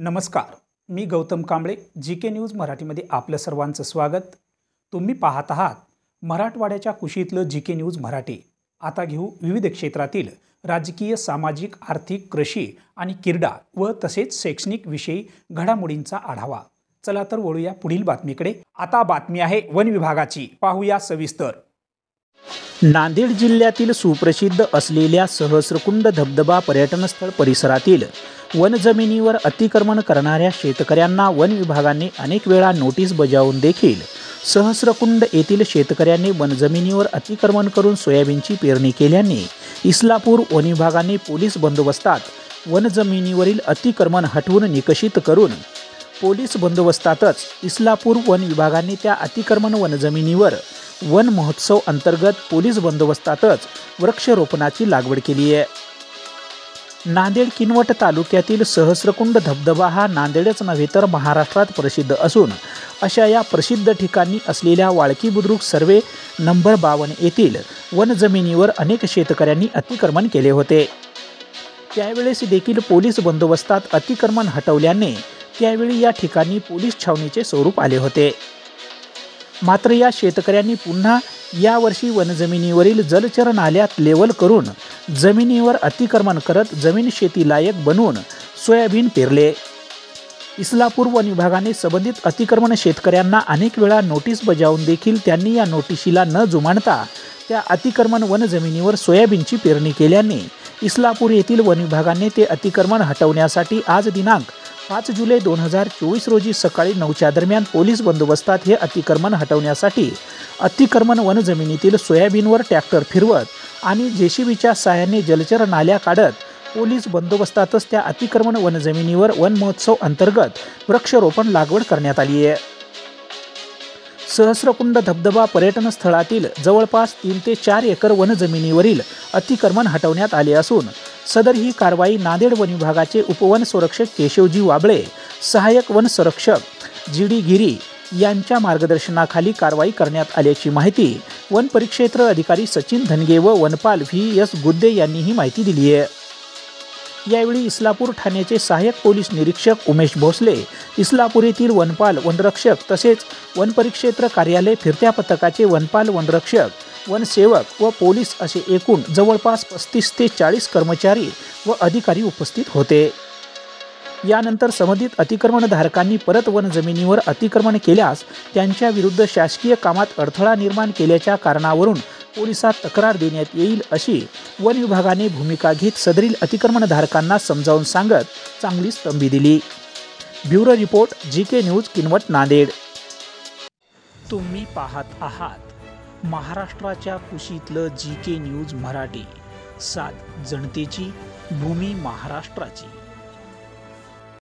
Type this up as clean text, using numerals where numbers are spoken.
नमस्कार, मी Gautam Kamble. GK news मराठीमध्ये आपलं सर्वांचं स्वागत. तुम्ही पाहत आहात मराठवाड्याच्या कुशीतलं जीके न्यूज मराठी. आता घेऊ विविध क्षेत्रातील राजकीय, सामाजिक, आर्थिक, कृषी आणि क्रीडा व तसेच शैक्षणिक विषयी घडामोडींचा आढावा. चला तर वळूया पुढील बातमीकडे. आता बातमी आहे वन विभागाची, पाहूया सविस्तर. नांदेड जिल्ह्यातील सुप्रसिद्ध असलेल्या सहस्रकुंड धबधबा पर्यटनस्थळ परिसरातील वन जमिनीवर अतिक्रमण करणाऱ्या शेतकऱ्यांना वन विभागाने अनेक वेळा नोटीस बजावून देखील सहस्रकुंड येथील शेतकऱ्यांनी वन जमिनीवर अतिक्रमण करून सोयाबीनची पेरणी केल्याने इस्लापूर वन विभागाने पोलीस बंदोबस्तात वन जमिनीवरील अतिक्रमण हटवून निकषित करून पोलीस बंदोबस्तातच इस्लापूर वन विभागाने त्या अतिक्रमण वन जमिनीवर वन महोत्सव अंतर्गत पोलीस बंदोबस्तातच वृक्षारोपणाची लागवड केली आहे. नांदेड किनवट तालुक्यातील सहस्रकुंड धबधबा हा नांदेडच नव्हे तर महाराष्ट्रात प्रसिद्ध असून अशा या प्रसिद्ध ठिकाणी असलेल्या वाळकी बुद्रुक सर्वे नंबर 52 येथील वन जमिनीवर अनेक शेतकऱ्यांनी अतिक्रमण केले होते. त्यावेळेस देखील पोलीस बंदोबस्तात अतिक्रमण हटवल्याने त्यावेळी या ठिकाणी पोलीस छावणीचे स्वरूप आले होते. मात्र या शेतकऱ्यांनी पुन्हा यावर्षी वनजमिनीवरील जलचर नाल्यात लेवल करून जमिनीवर अतिक्रमण करत जमीन शेतीलायक बनवून सोयाबीन पेरले. इस्लापूर वन विभागाने संबंधित अतिक्रमण शेतकऱ्यांना अनेक वेळा नोटीस बजावून देखील त्यांनी या नोटिशीला न जुमानता त्या अतिक्रमण वन जमिनीवर सोयाबीनची पेरणी केल्याने इस्लापूर येथील वन विभागाने ते अतिक्रमण हटवण्यासाठी आज दिनांक 5 जुलै 2024 रोजी सकाळी 9च्या दरम्यान पोलीस बंदोबस्तात हे अतिक्रमण हटवण्यासाठी अतिक्रमण वन जमिनीतील सोयाबीनवर ट्रॅक्टर फिरवत आणि जेसीबीच्या साहाय्याने जलचर नाल्या काढत पोलीस बंदोबस्तातच त्या अतिक्रमण वन जमिनीवर वन महोत्सव अंतर्गत वृक्षारोपण लागवड करण्यात आली आहे. सहस्रकुंड धबधबा पर्यटन स्थळातील जवळपास 3 ते 4 एकर वन जमिनीवरील अतिक्रमण हटवण्यात आले असून सदर ही कारवाई नांदेड वन विभागाचे उपवन संरक्षक केशवजी वाबळे, सहाय्यक वन संरक्षक जी.डी. गिरी यांच्या मार्गदर्शनाखाली कारवाई करण्यात आल्याची माहिती वन परिक्षेत्र अधिकारी सचिन धनगे व वनपाल व्ही.एस. गुद्दे यांनी ही माहिती दिली आहे. यावेळी इस्लापूर ठाण्याचे सहाय्यक पोलीस निरीक्षक उमेश भोसले, इस्लापूर येथील वनपाल वनरक्षक तसेच वन परिक्षेत्र कार्यालय फिरत्या पथकाचे वनपाल वनरक्षक, वनसेवक व पोलीस असे एकूण जवळपास 35 ते 40 कर्मचारी व अधिकारी उपस्थित होते. यानंतर संबंधित अतिक्रमणधारकांनी परत वन जमिनीवर अतिक्रमण केल्यास त्यांच्या विरुद्ध शासकीय कामात अडथळा निर्माण केल्याच्या कारणावरून पोलिसात तक्रार देण्यात येईल अशी वन विभागाने भूमिका घेत सदरील अतिक्रमणधारकांना समजावून सांगत चांगलीच तंबी दिली. Bureau report, GK news, Kinwat, Nanded. तुम्ही पाहत आहात महाराष्ट्राच्या कुशीतलं जीके न्यूज मराठी. सात जनतेची, भूमी महाराष्ट्राची.